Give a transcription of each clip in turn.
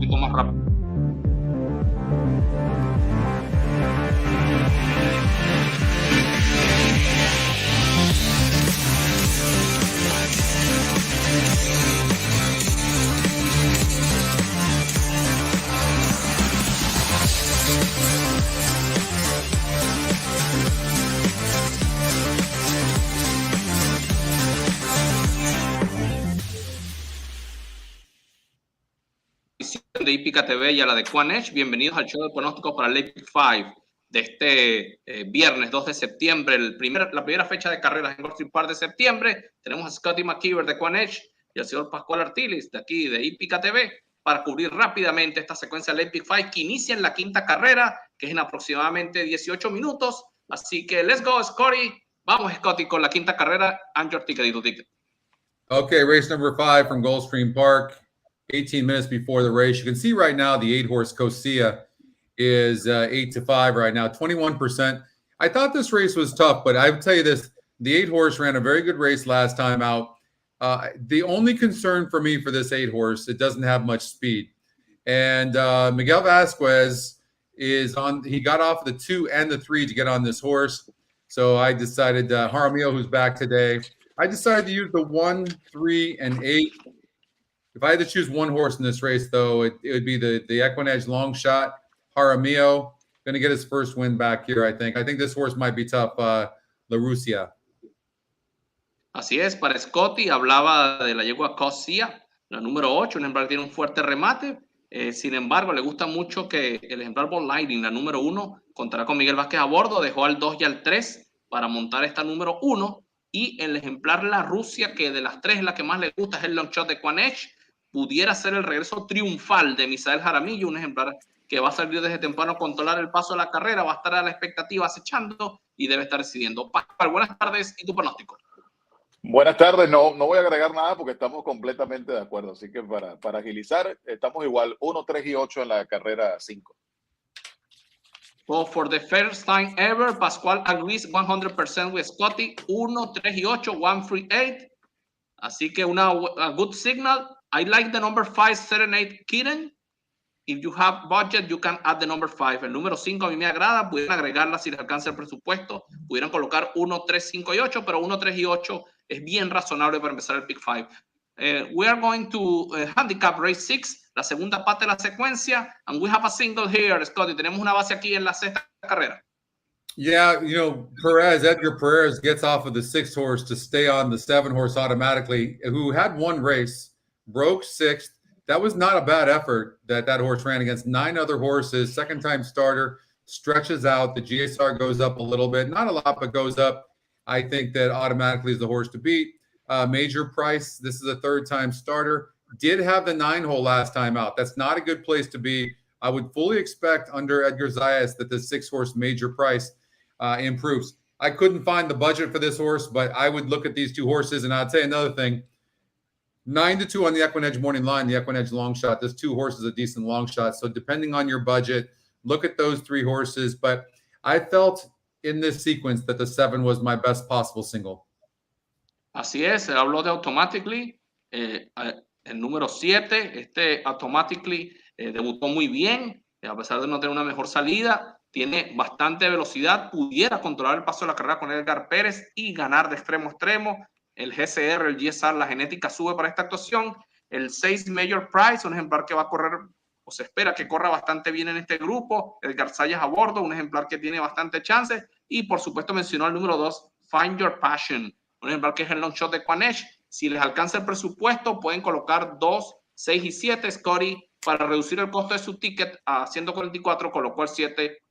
poquito más rápido. De HipicaTV y a la de EquinEdge, bienvenidos al show de pronóstico para el Epic 5 de este viernes 2 de septiembre, la primera fecha de carreras en Goldstream Park de septiembre. Tenemos a Scotty McKeever de EquinEdge y al señor Pascual Artilis de aquí de HipicaTV para cubrir rápidamente esta secuencia del Epic 5 que inicia en la quinta carrera, que es en aproximadamente 18 minutos. Así que let's go, Scotty. Vamos, Scotty, con la quinta carrera. And your ticket. Okay, race number 5 from Goldstream Park. 18 minutes before the race. You can see right now the 8-horse Cosia is 8-5 right now, 21%. I thought this race was tough, but I would tell you this, the 8-horse ran a very good race last time out. The only concern for me for this 8-horse, it doesn't have much speed. And Miguel Vasquez is on, he got off the 2 and the 3 to get on this horse. So I decided, Jaramillo, who's back today, I decided to use the 1, 3, and 8. If I had to choose one horse in this race, though, it would be the EquinEdge long shot. Jaramillo, going to get his first win back here, I think. I think this horse might be tough, La Rusia. Así es, para Scotty hablaba de la yegua Cosia, la número 8, un ejemplar que tiene un fuerte remate. Sin embargo, le gusta mucho que el ejemplar Ball Lightning, la número 1, contará con Miguel Vázquez a bordo. Dejó al 2 y al 3 para montar esta número 1. Y el ejemplar La Rusia, que de las 3 es la que más le gusta, es el long shot de EquinEdge. Pudiera ser el regreso triunfal de Misael Jaramillo, un ejemplar que va a salir desde temprano a controlar el paso de la carrera, va a estar a la expectativa acechando y debe estar decidiendo. Pascual, buenas tardes y tu pronóstico. Buenas tardes, no voy a agregar nada porque estamos completamente de acuerdo, así que para agilizar, estamos igual, 1, 3 y 8 en la carrera 5. Well, for the first time ever, Pascual agrees 100% with Scotty, 1, 3 y 8, 1, 3, 8. Así que a good signal. I like the number 5, Serenade Kitten. If you have budget, you can add the number 5. El número 5 a mí me agrada. Pudieran agregarla si les alcanza el presupuesto. Pudieran colocar 1, 3, 5 y 8, pero 1, 3 y 8 es bien razonable para empezar el Pick 5. We are going to handicap race 6, la segunda parte de la secuencia. And we have a single here, Scotty. Tenemos una base aquí en la sexta carrera. Yeah, you know, Edgar Perez gets off of the 6-horse to stay on the 7-horse automatically, who had one race, broke 6th. That was not a bad effort that horse ran against 9 other horses. Second-time starter, stretches out. The GSR goes up a little bit. Not a lot, but goes up. I think that automatically is the horse to beat. Major Price, this is a 3rd-time starter. Did have the 9-hole last time out. That's not a good place to be. I would fully expect under Edgar Zayas that the 6-horse Major Price improves. I couldn't find the budget for this horse, but I would look at these 2 horses, and I'll tell you another thing. 9-2 on the EquinEdge morning line, the EquinEdge long shot. This 2 horses a decent long shot. So depending on your budget, look at those 3 horses. But I felt in this sequence that the 7 was my best possible single. Así es, se habló de Automatically. El número 7, Automatically debutó muy bien, a pesar de no tener una mejor salida. Tiene bastante velocidad, pudiera controlar el paso de la carrera con Edgar Pérez y ganar de extremo a extremo. El GCR, el GSR, la genética sube para esta actuación. El 6 Major Price, un ejemplar que va a correr, o se espera que corra bastante bien en este grupo. Edgar Zayas a bordo, un ejemplar que tiene bastante chances. Y por supuesto mencionó el número 2, Find Your Passion, un ejemplar que es el long shot de EquinEdge. Si les alcanza el presupuesto, pueden colocar 2, 6 y 7, Scotty, para reducir el costo de su ticket a 144, colocó el 7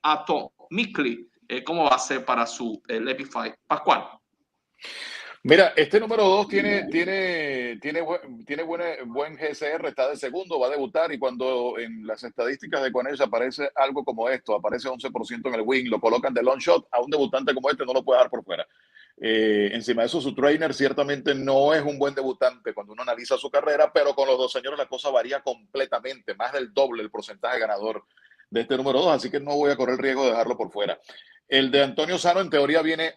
Atomically como base para su Epic 5. Pascual. Mira, este número 2 tiene buen GSR, está de segundo, va a debutar, y cuando en las estadísticas de EquinEdge aparece algo como esto, aparece 11% en el win, lo colocan de long shot, a un debutante como este no lo puede dar por fuera. Encima de eso, su trainer ciertamente no es un buen debutante cuando uno analiza su carrera, pero con los 2 señores la cosa varía completamente, más del doble el porcentaje ganador de este número 2, así que no voy a correr el riesgo de dejarlo por fuera. El de Antonio Sano en teoría viene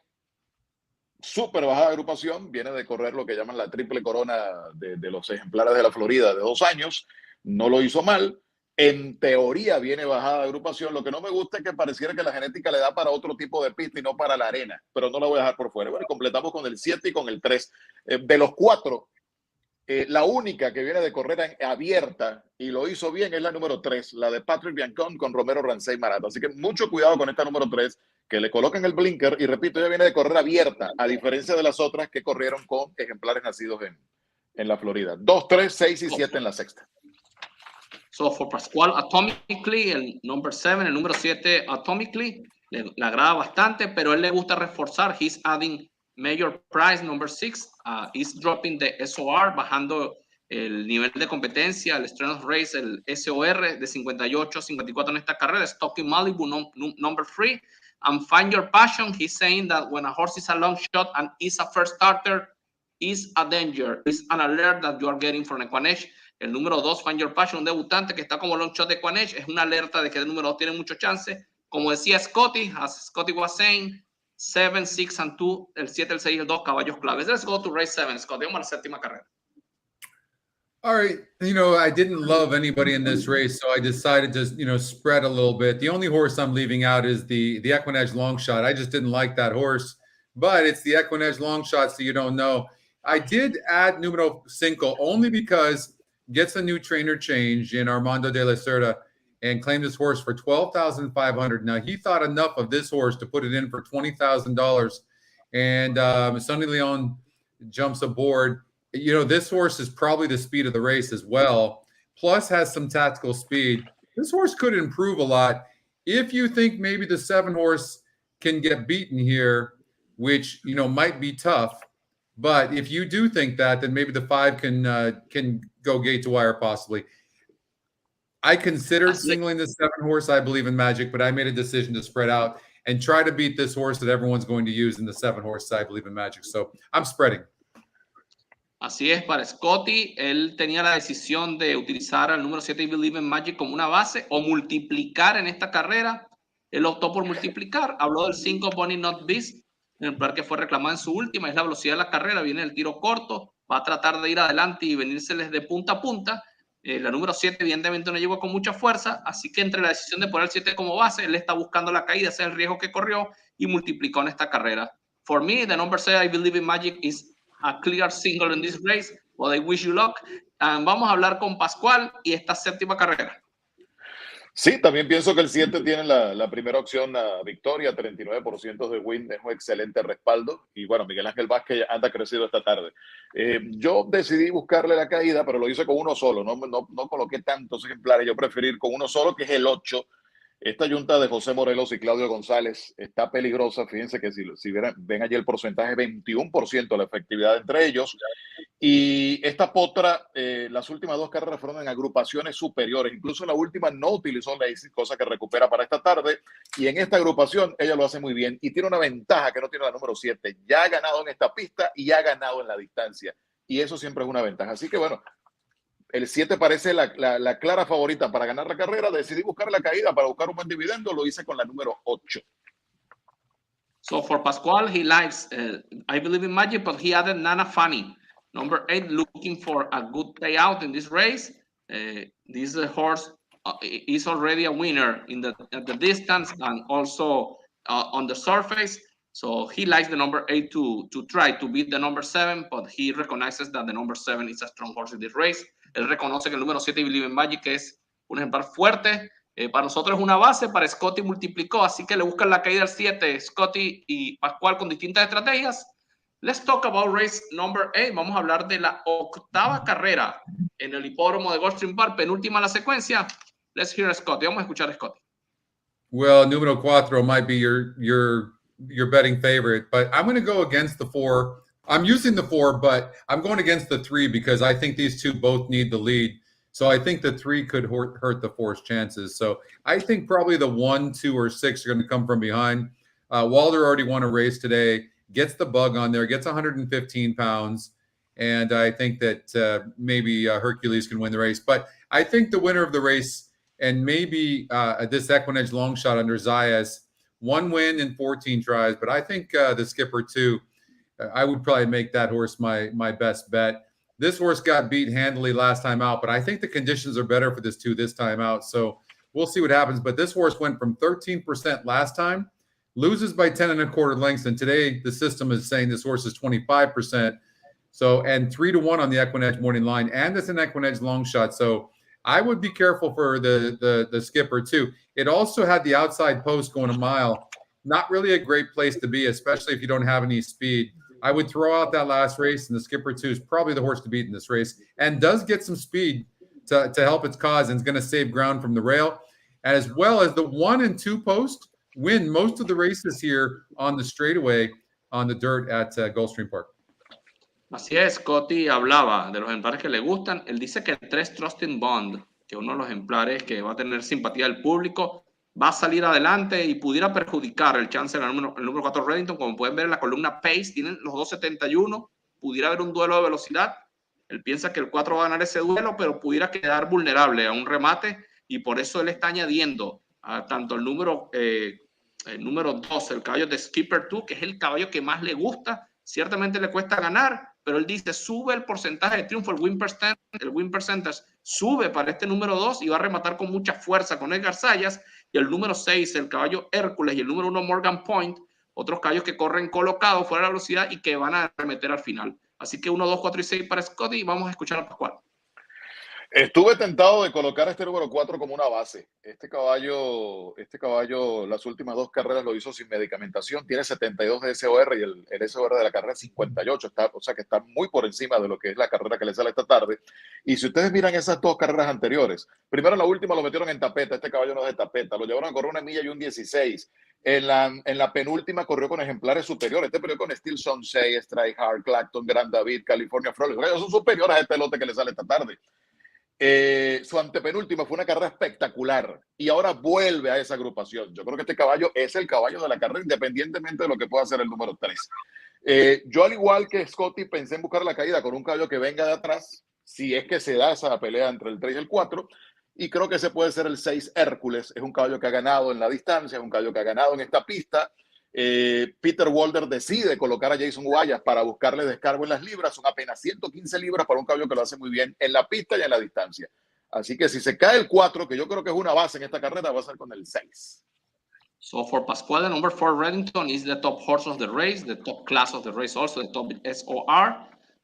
súper bajada de agrupación, viene de correr lo que llaman la triple corona de los ejemplares de la Florida de 2 años, no lo hizo mal. En teoría viene bajada de agrupación. Lo que no me gusta es que pareciera que la genética le da para otro tipo de pista y no para la arena, pero no la voy a dejar por fuera. Bueno, completamos con el 7 y con el 3. De los 4, la única que viene de carrera abierta y lo hizo bien es la número 3, la de Patrick Biancon con Romero Rancey Marata. Así que mucho cuidado con esta número 3, que le colocan el blinker y repito, ella viene de carrera abierta, a diferencia de las otras que corrieron con ejemplares nacidos en la Florida. 2, 3, 6 y 7 en la sexta. So for Pascual, atomically, el number 7, el número 7, atomically, le agrada bastante, pero a él le gusta reforzar. He's adding Major Prize, number 6. He's dropping the SOR, bajando el nivel de competencia, el Strength of Race, el SOR de 58 a 54 en esta carrera. Stocky Malibu, number 3. And Find Your Passion, he's saying that when a horse is a long shot and is a first starter, is a danger, is an alert that you are getting from EquinEdge. El número 2, Find Your Passion, un debutante que está como long shot de EquinEdge, es una alerta de que el número 2 tiene mucho chance. Como decía Scotty, as Scotty was saying, 7, 6 and 2, el 7, el 6 y el 2 caballos claves. Let's go to race 7, Scotty. Vamos a la séptima carrera. All right. I didn't love anybody in this race, so I decided to, spread a little bit. The only horse I'm leaving out is the EquinEdge long shot. I just didn't like that horse, but it's the EquinEdge long shot, so you don't know. I did add numero 5 only because gets a new trainer change in Armando de la Cerda and claimed this horse for $12,500. Now, he thought enough of this horse to put it in for $20,000, and Sonny Leon jumps aboard. This horse is probably the speed of the race as well, plus has some tactical speed. This horse could improve a lot. If you think maybe the 7 horse can get beaten here, which, might be tough, but if you do think that, then maybe the 5 can go gate to wire possibly. I considered singling the 7 horse, I Believe in Magic, but I made a decision to spread out and try to beat this horse that everyone's going to use in the 7 horse, I Believe in Magic. So I'm spreading. Así es, para Scotty, él tenía la decisión de utilizar al número 7 I Believe in Magic como una base o multiplicar en esta carrera. Él optó por multiplicar, habló del 5 Bonnie Not Beast, el par que fue reclamado en su última, es la velocidad de la carrera, viene el tiro corto, va a tratar de ir adelante y venírseles de punta a punta. La número 7 evidentemente no llegó con mucha fuerza, así que entre la decisión de poner el 7 como base, él está buscando la caída, ese es el riesgo que corrió y multiplicó en esta carrera. For me, the number 7 I Believe in Magic is a clear single in this race, but I wish you luck. Vamos a hablar con Pascual y esta séptima carrera. Sí, también pienso que el 7 tiene la primera opción a victoria, 39% de win, es un excelente respaldo. Y bueno, Miguel Ángel Vázquez anda crecido esta tarde. Yo decidí buscarle la caída, pero lo hice con uno solo. No coloqué tantos ejemplares, yo preferí ir con uno solo, que es el 8. Esta yunta de José Morelos y Claudio González está peligrosa. Fíjense que si ven allí el porcentaje, 21% la efectividad entre ellos. Y esta potra, las últimas 2 carreras fueron en agrupaciones superiores. Incluso la última no utilizó Lazy, cosa que recupera para esta tarde. Y en esta agrupación ella lo hace muy bien. Y tiene una ventaja que no tiene la número 7. Ya ha ganado en esta pista y ha ganado en la distancia. Y eso siempre es una ventaja. Así que bueno, el 7 parece la clara favorita para ganar la carrera. Decidí buscar la caída para buscar un buen dividendo. Lo hice con la número 8. So for Pascual, he likes I Believe in Magic, but he added Nana Fanny. Number 8, looking for a good payout in this race. This horse is already a winner at the distance and also on the surface. So he likes the number 8 to try to beat the number 7, but he recognizes that the number 7 is a strong horse in this race. Él reconoce que el número 7 I Believe in Magic es un ejemplar fuerte. Para nosotros es una base, para Scotty multiplicó, así que le buscan la caída al 7, Scotty y Pascual con distintas estrategias. Let's talk about race number 8. Vamos a hablar de la 8ª carrera en el hipódromo de Gulfstream Park, penúltima en la secuencia. Let's hear Scotty. Vamos a escuchar a Scotty. Well, número 4 might be your betting favorite, but I'm going to go against the 4. I'm using the 4, but I'm going against the 3 because I think these two both need the lead. So I think the 3 could hurt the 4's chances. So I think probably the 1, 2, or 6 are going to come from behind. Walder already won a race today, gets the bug on there, gets 115 pounds. And I think that maybe Hercules can win the race. But I think the winner of the race, and maybe this EquinEdge long shot under Zayas, 1 win in 14 tries. But I think the skipper too, I would probably make that horse my best bet. This horse got beat handily last time out, but I think the conditions are better for this time out. So we'll see what happens. But this horse went from 13% last time, loses by 10 1/4 lengths. And today the system is saying this horse is 25%. So, and 3-1 on the EquinEdge morning line. And it's an EquinEdge long shot. So I would be careful for the skipper too. It also had the outside post going a mile. Not really a great place to be, especially if you don't have any speed. I would throw out that last race, and the skipper too is probably the horse to beat in this race, and does get some speed to help its cause, and is going to save ground from the rail, as well as the 1 and 2 post win most of the races here on the straightaway on the dirt at Gulfstream Park. Así es, Scotty hablaba de los ejemplares que le gustan. Él dice que el 3 Trusting Bond, que uno de los ejemplares que va a tener simpatía del público, va a salir adelante y pudiera perjudicar el chance del número 4 Reddington. Como pueden ver en la columna Pace, tienen los 2.71, pudiera haber un duelo de velocidad. Él piensa que el 4 va a ganar ese duelo, pero pudiera quedar vulnerable a un remate, y por eso él está añadiendo a tanto el número 2, el caballo de Skipper 2, que es el caballo que más le gusta. Ciertamente le cuesta ganar, pero él dice sube el porcentaje de triunfo, el win percentage sube para este número 2 y va a rematar con mucha fuerza con Edgar Sayas. Y el número 6, el caballo Hércules, y el número 1, Morgan Point, otros caballos que corren colocados fuera de la velocidad y que van a remeter al final. Así que 1, 2, 4 y 6 para Scotty, y vamos a escuchar a Pascual. Estuve tentado de colocar este número 4 como una base. Este caballo, las últimas 2 carreras lo hizo sin medicamentación. Tiene 72 de SOR y el SOR de la carrera es 58. O sea que está muy por encima de lo que es la carrera que le sale esta tarde. Y si ustedes miran esas 2 carreras anteriores, primero en la última lo metieron en tapeta. Este caballo no es de tapeta. Lo llevaron a correr 1 milla y un 16. En la penúltima corrió con ejemplares superiores. Este peleó con Steel Sonsei, Strike Hard, Clacton, Grand David, California Flores. Ellos son superiores a este lote que le sale esta tarde. Su antepenúltima fue una carrera espectacular y ahora vuelve a esa agrupación. Yo creo que este caballo es el caballo de la carrera, independientemente de lo que pueda hacer el número 3. Yo, al igual que Scotty, pensé en buscar la caída con un caballo que venga de atrás, si es que se da esa pelea entre el 3 y el 4, y creo que ese puede ser el 6 Hércules. Es un caballo que ha ganado en la distancia, es un caballo que ha ganado en esta pista. Peter Walder decide colocar a Jason Guayas para buscarle descargo en las libras. Son apenas 115 libras para un caballo que lo hace muy bien en la pista y en la distancia. Así que si se cae el 4, que yo creo que es una base en esta carrera, va a ser con el 6. So for Pascual, the number 4 Reddington is the top horse of the race, the top class of the race, also the top SOR.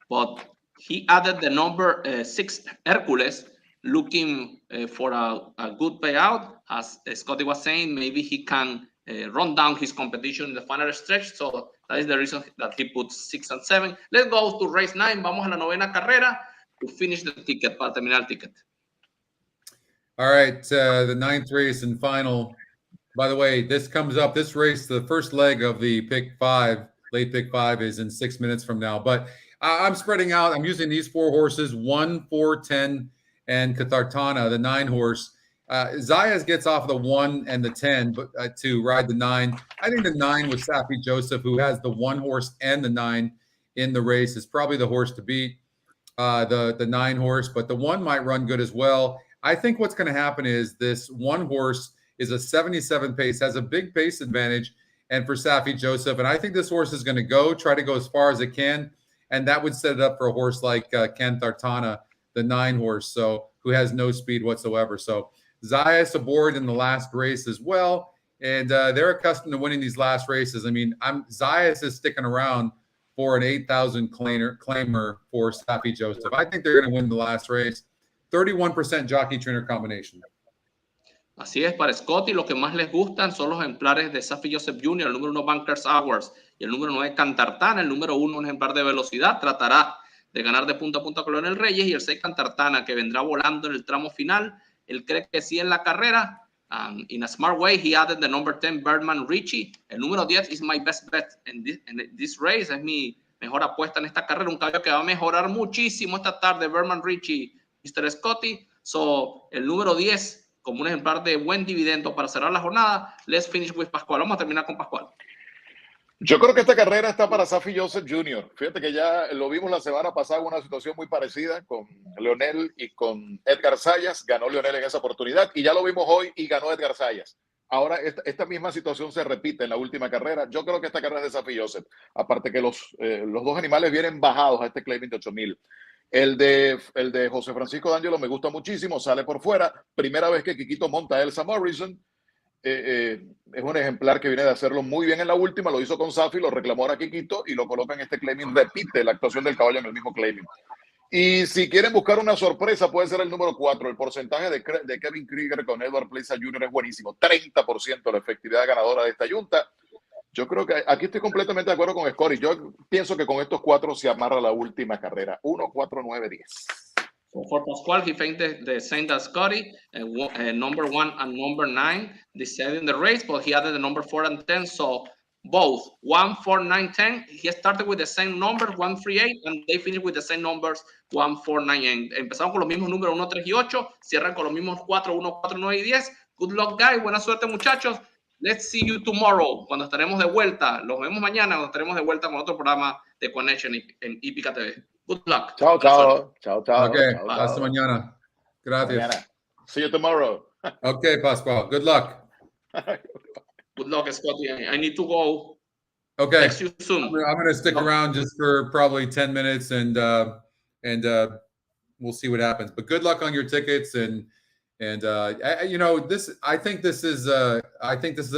But he added the number 6 Hercules, looking for a good payout. As Scotty was saying, maybe he can run down his competition in the final stretch. So that is the reason that he puts 6 and 7. Let's go to race 9. Vamos a la 9ª carrera to finish the ticket, para terminar el ticket. All right, the 9th race and final. By the way, this comes up, this race, the first leg of the pick 5, late pick 5 is in 6 minutes from now. But I'm spreading out. I'm using these 4 horses, 1, 4, 10, and Cathartana, the 9 horse. Zayas gets off the 1 and the 10 but to ride the 9. I think the 9 with Safi Joseph, who has the 1 horse and the 9 in the race, is probably the horse to beat, the 9 horse. But the 1 might run good as well. I think what's going to happen is this 1 horse is a 77 pace, has a big pace advantage, and for Safi Joseph. And I think this horse is going to try to go as far as it can. And that would set it up for a horse like Cathartana, the 9 horse, so who has no speed whatsoever. So Zayas aboard in the last race as well. And they're accustomed to winning these last races. I mean, Zayas is sticking around for an 8,000 claimer for Safi Joseph. I think they're going to win the last race. 31% jockey trainer combination. Así es, para Scotty lo que más les gustan son los ejemplares de Safi Joseph Jr., el número 1 Bankers Hours y el número 9 Cantartana. El número 1 un ejemplar de velocidad, tratará de ganar de punta a punta con Leonel Reyes, y el 6 Cantartana, que vendrá volando en el tramo final. Él cree que sí en la carrera. In a smart way, he added the number 10 Birdman Richie. El número 10 is my best bet in this race. Es mi mejor apuesta en esta carrera. Un caballo que va a mejorar muchísimo esta tarde, Birdman Richie, Mr. Scotty. So, el número 10 como un ejemplar de buen dividendo para cerrar la jornada. Let's finish with Pascual. Vamos a terminar con Pascual. Yo creo que esta carrera está para Safi Joseph Jr. Fíjate que ya lo vimos la semana pasada en una situación muy parecida con Leonel y con Edgar Sayas. Ganó Leonel en esa oportunidad y ya lo vimos hoy y ganó Edgar Sayas. Ahora esta misma situación se repite en la última carrera. Yo creo que esta carrera es de Safi Joseph. Aparte que los 2 animales vienen bajados a este claiming de 8,000. El de José Francisco D'Angelo me gusta muchísimo, sale por fuera. Primera vez que Quiquito monta a Elsa Morrison. Es un ejemplar que viene de hacerlo muy bien en la última, lo hizo con Safi, lo reclamó ahora Quiquito y lo coloca en este claiming, repite la actuación del caballo en el mismo claiming. Y si quieren buscar una sorpresa, puede ser el número 4. El porcentaje de Kevin Krieger con Edward Plesa Jr. es buenísimo, 30% la efectividad ganadora de esta yunta. Yo creo que aquí estoy completamente de acuerdo con Scotty. Yo pienso que con estos 4 se amarra la última carrera. 1, 4, 9, 10. So for Pascual, he thanked the same as Scotty, number 1 and number 9 decided in the race, but he added the number 4 and 10. So both 1, 4, 9, 10. He started with the same numbers, 1, 3, 8, and they finished with the same numbers, 1, 4, 9, 8. Empezaron con los mismos números 1, 3 y 8. Cierran con los mismos 4, 1, 4, 9 y 10. Good luck, guys. Buena suerte, muchachos. Let's see you tomorrow, cuando estaremos de vuelta. Los vemos mañana, cuando estaremos de vuelta con otro programa de EquinEdge en HipicaTV. Good luck. Chao, chao. Chao, chao. Okay, chao, hasta mañana. Gracias. Mañana. See you tomorrow. Okay, Pascual. Good luck. Good luck, Scotty. I need to go. Okay. Text you soon. I'm going to stick around just for probably 10 minutes and we'll see what happens. But good luck on your tickets and you know, I think this is a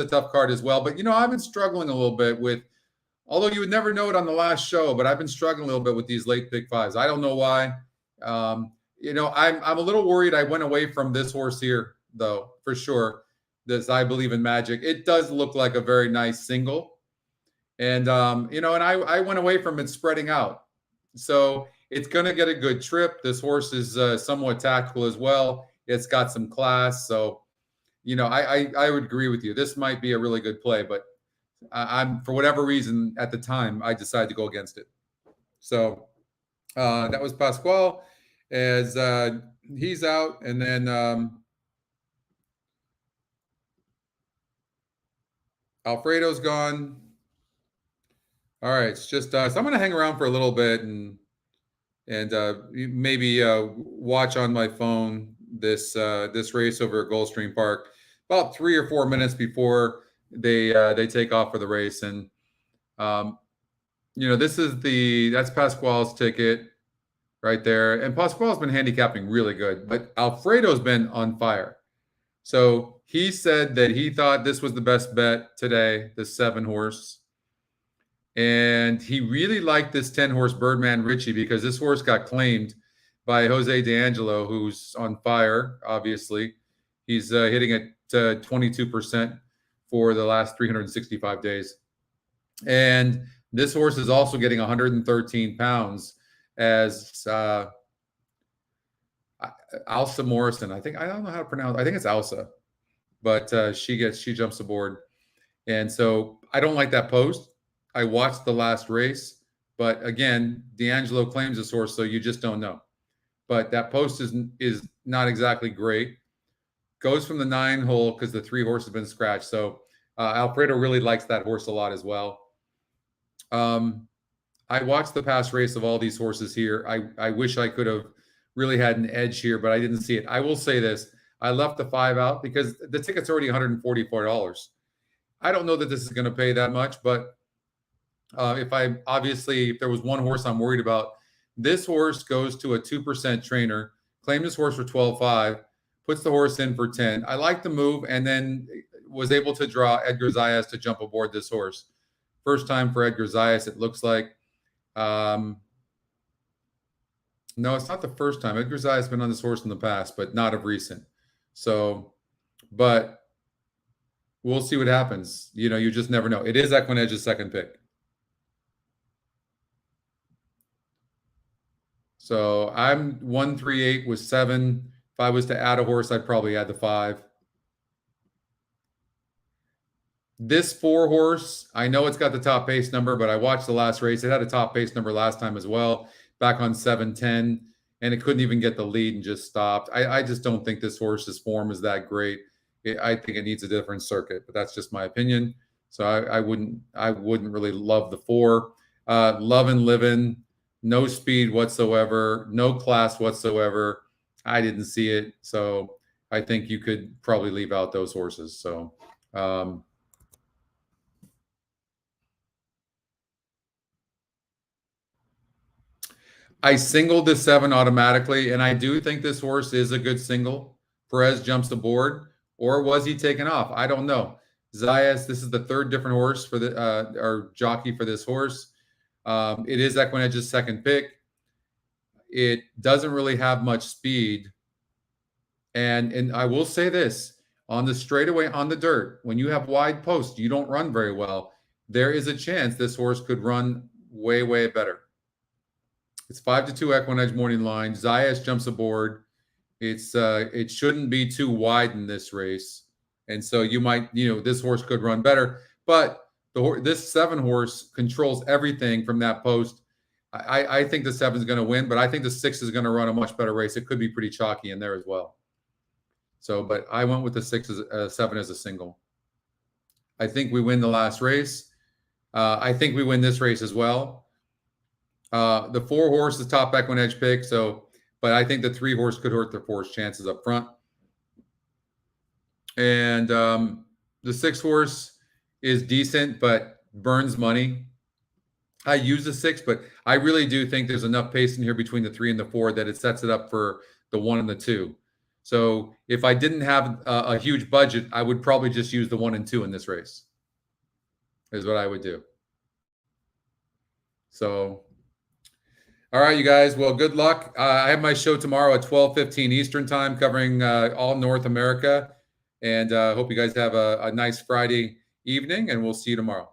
tough card as well. But you know, I've been struggling a little bit with, although you would never know it on the last show, but I've been struggling a little bit with these late pick 5s. I don't know why. You know, I'm a little worried. I went away from this horse here, though, for sure. This I Believe in Magic. It does look like a very nice single. And, you know, and I went away from it spreading out. So it's going to get a good trip. This horse is somewhat tactical as well. It's got some class. So, you know, I would agree with you. This might be a really good play, but I'm, for whatever reason at the time, I decided to go against it. So that was Pascual as he's out. And then Alfredo's gone. All right. It's just, so I'm going to hang around for a little bit and maybe watch on my phone this race over at Gulfstream Park about 3 or 4 minutes before they take off for the race. And you know, that's Pascual's ticket right there. And Pascual's been handicapping really good, but Alfredo's been on fire. So he said that he thought this was the best bet today, the 7 horse. And he really liked this 10 horse Birdman Richie because this horse got claimed by Jose D'Angelo, who's on fire, obviously. He's hitting at 22% for the last 365 days. And this horse is also getting 113 pounds as Alsa Morrison. I don't know how to pronounce it. I think it's Alsa, but she jumps aboard. And so I don't like that post. I watched the last race, but again, D'Angelo claims this horse, so you just don't know. But that post is not exactly great. Goes from the 9 hole because the 3 horse has been scratched. So Alfredo really likes that horse a lot as well. I watched the past race of all these horses here. I wish I could have really had an edge here, but I didn't see it. I will say this. I left the 5 out because the ticket's already $144. I don't know that this is going to pay that much, but if there was one horse I'm worried about, this horse goes to a 2% trainer, claimed this horse for 12.5, puts the horse in for 10. I like the move and then was able to draw Edgar Zayas to jump aboard this horse. First time for Edgar Zayas, it looks like. No, it's not the first time. Edgar Zayas has been on this horse in the past, but not of recent. So, but we'll see what happens. You know, you just never know. It is EquinEdge's second pick. So I'm 138 with 7. If I was to add a horse, I'd probably add the 5. This 4 horse, I know it's got the top pace number, but I watched the last race. It had a top pace number last time as well, back on 7:10, and it couldn't even get the lead and just stopped. I just don't think this horse's form is that great. I think it needs a different circuit, but that's just my opinion. So I wouldn't really love the 4. Love and Livin'. No speed whatsoever, no class whatsoever. I didn't see it. So I think you could probably leave out those horses. So I singled the 7 automatically, and I do think this horse is a good single. Perez jumps aboard, or was he taken off? I don't know. Zayas, this is the 3rd different horse for the or jockey for this horse. It is EquinEdge's 2nd pick. It doesn't really have much speed. And I will say this, on the straightaway, on the dirt, when you have wide posts, you don't run very well. There is a chance this horse could run way, way better. It's 5-2 EquinEdge morning line. Zayas jumps aboard. It shouldn't be too wide in this race. And so you might, this horse could run better. But this 7 horse controls everything from that post. I think the 7 is going to win, but I think the 6 is going to run a much better race. It could be pretty chalky in there as well. So, but I went with the 7 as a single. I think we win the last race. I think we win this race as well. The 4 horse is top EquinEdge pick. So, but I think the 3 horse could hurt the 4's chances up front. And the 6 horse is decent, but burns money. I use the 6, but I really do think there's enough pace in here between the 3 and the 4 that it sets it up for the 1 and the 2. So if I didn't have a huge budget, I would probably just use the 1 and 2 in this race, is what I would do. So, all right, you guys. Well, good luck. I have my show tomorrow at 12:15 Eastern time covering all North America. And hope you guys have a nice Friday evening, and we'll see you tomorrow.